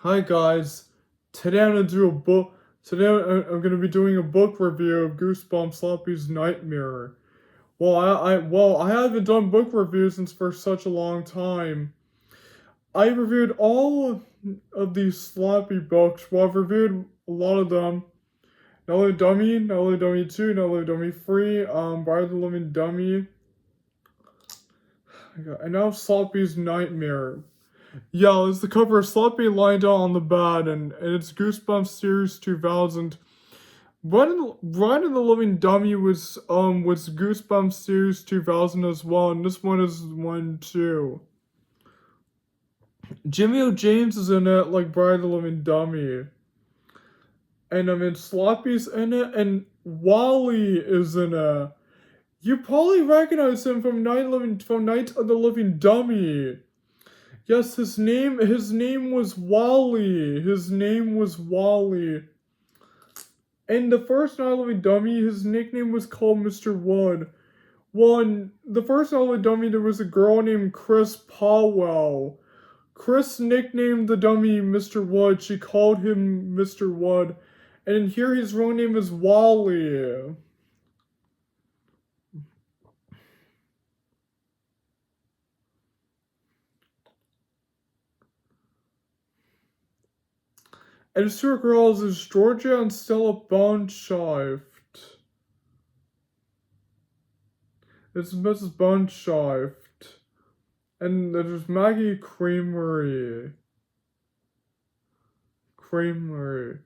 Hi guys. Today I'm gonna do a book. Today I'm gonna be doing a book review of Goosebumps SLAPPY'S Nightmare. I haven't done book reviews since for such a long time. I reviewed all of these Slappy books. Well, I've reviewed a lot of them. Not Dummy, Not Dummy 2, Not Dummy 3, Bride of the Living Dummy, and now Slappy's Nightmare. Yeah, it's the cover of Slappy lying down on the bed, and it's Goosebumps Series 2000. Bride of the Living Dummy was Goosebumps Series 2000 as well, and this one is one too. Jimmy O. James is in it like Bride of the Living Dummy. And Slappy's in it, and Wally is in it. You probably recognize him from Night of the Living Dummy. Yes, his name was Wally. His name was Wally. In the first Night of the Living Dummy, his nickname was called Mr. Wood. Well, in the first Night of the Living Dummy, there was a girl named Chris Powell. Chris nicknamed the dummy Mr. Wood. She called him Mr. Wood. And in here, his real name is Wally. And his two girls is Georgia and Stella Bunshift. It's Mrs. Bunshift. And there's Maggie Creamery. Creamery.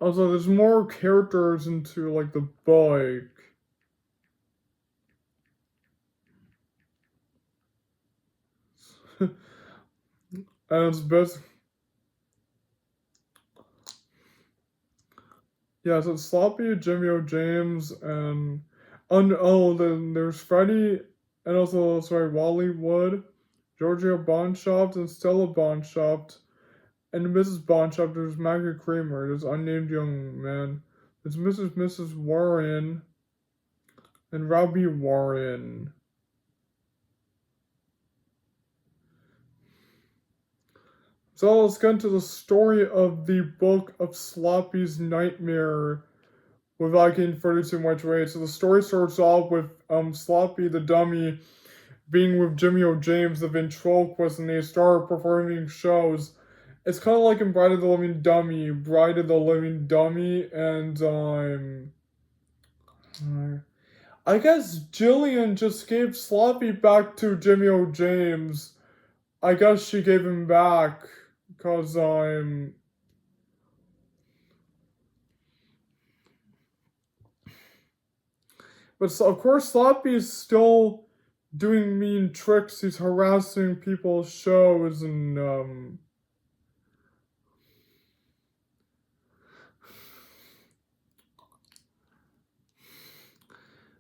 Also, there's more characters into like the book. And it's best. Yeah, so it's Sloppy, Jimmy O. James, and then there's Freddie, and also Wally Wood, Georgia Bonshopt, and Stella Bonshopt, and Mrs. Bonshopt. There's Maggie Kramer. There's unnamed young man. There's Mrs. Warren, and Robbie Warren. So let's get into the story of the book of Slappy's Nightmare without getting further too much away. So the story starts off with Slappy the dummy being with Jimmy O. James, the ventriloquist, and they start performing shows. It's kind of like in Bride of the Living Dummy, and I guess Jillian just gave Slappy back to Jimmy O. James. I guess she gave him back because but so, of course Slappy is still doing mean tricks. He's harassing people's shows and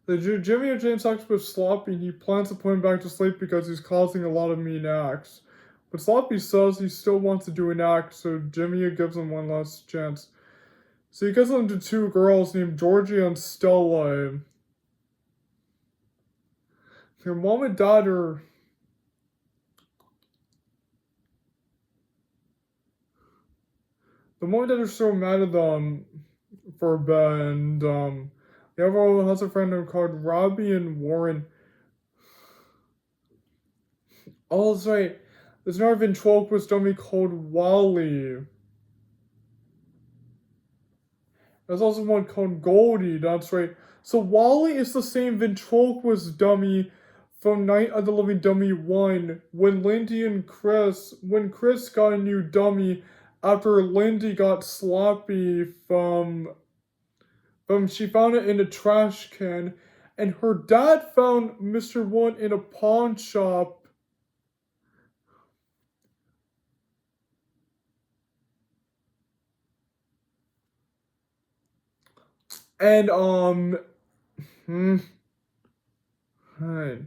Jimmy and James talks with Sloppy and he plans to put him back to sleep because he's causing a lot of mean acts. But Sloppy says he still wants to do an act, so Jimmy gives him one last chance. So he gives them to two girls named Georgie and Stella. Their mom and dad are the mom and dad are so mad at them for a bit, and the other one has a friend called Robbie and Warren. Oh, that's right. There's another ventriloquist dummy called Wally. There's also one called Goldie, that's right. So Wally is the same ventriloquist dummy from Night of the Living Dummy 1 when Chris got a new dummy after Lindy got Sloppy she found it in a trash can, and her dad found Mr. One in a pawn shop. And Alright.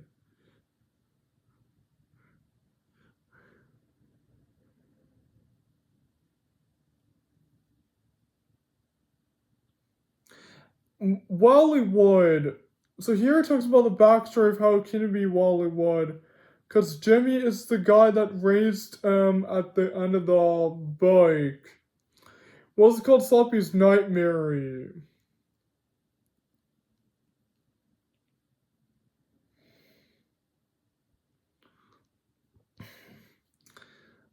Wallywood. So here it talks about the backstory of how it came to be Wallywood. Because Jimmy is the guy that raised at the end of the book. What's it called? Slappy's Nightmare.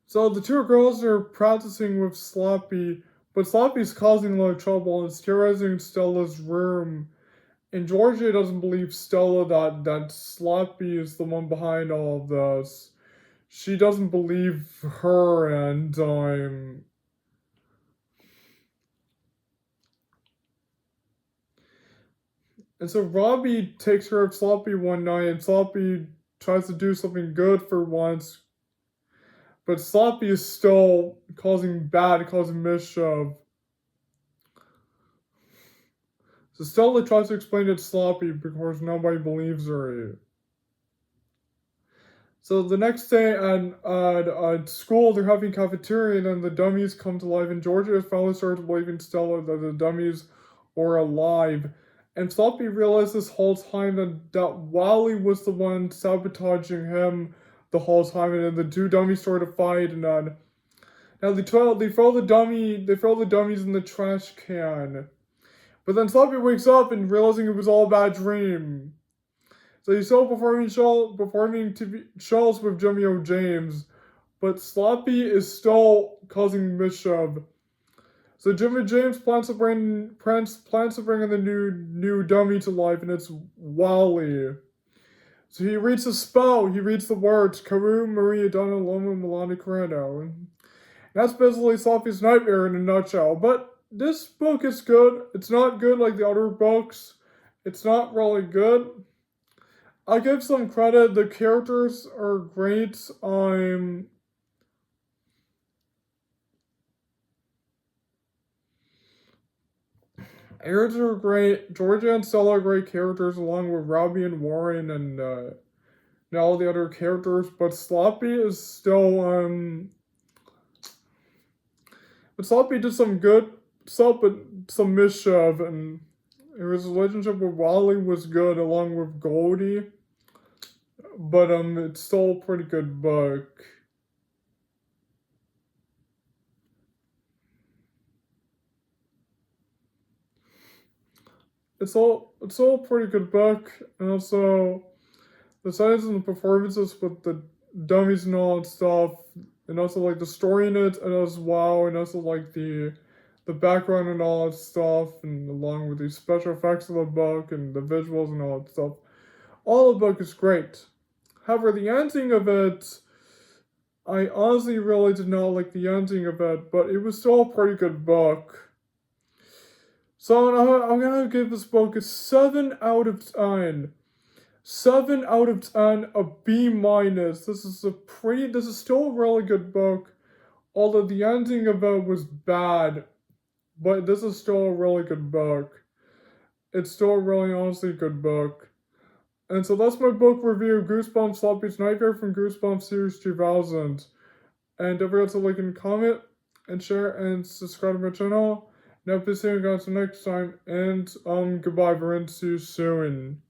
So the two girls are practicing with Slappy, but Slappy's causing a lot of trouble and is terrorizing Stella's room. And Georgia doesn't believe Stella that Slappy is the one behind all of this. She doesn't believe her, and so Robbie takes care of Sloppy one night, and Sloppy tries to do something good for once, but Sloppy is still causing mischief. So Stella tries to explain it to Sloppy because nobody believes her. So the next day at school, they're having cafeteria, and then the dummies come to life, and Georgia has finally started believing Stella that the dummies are alive. And Sloppy realized this whole time that Wally was the one sabotaging him the whole time, and then the two dummies started to fight, and then now they throw the dummies in the trash can. But then Sloppy wakes up and realizing it was all a bad dream. So he's still performing TV shows with Jimmy O. James, but Sloppy is still causing mischief. So Jimmy James plans to bring in the new dummy to life, and it's Wally. So he reads the spell. He reads the words Karu Maria Donna Loma Milani Corrado. That's basically Sloppy's Nightmare in a nutshell. But this book is good. It's not good like the other books. It's not really good. I give some credit. The characters are great. Characters are great. Georgia and Stella are great characters, along with Robbie and Warren and all the other characters. But Sloppy is still But Sloppy did some good stuff, but some mischief, and his relationship with Wally was good, along with Goldie. But it's still a pretty good book. It's all a pretty good book, and also the science and the performances with the dummies and all that stuff, and also like the story in it, and as well, and also like the background and all that stuff, and along with the special effects of the book and the visuals and all that stuff. All the book is great. However, the ending of it, I honestly really did not like the ending of it, but it was still a pretty good book. So I'm gonna give this book a 7 out of 10. 7 out of 10, a B minus. This is still a really good book. Although the ending of it was bad, but this is still a really good book. It's still a really honestly good book. And so that's my book review, Goosebumps Slappy's Nightmare from Goosebumps Series 2000. And don't forget to like and comment and share and subscribe to my channel. Now, please see you guys next time, and goodbye, everyone. See you soon.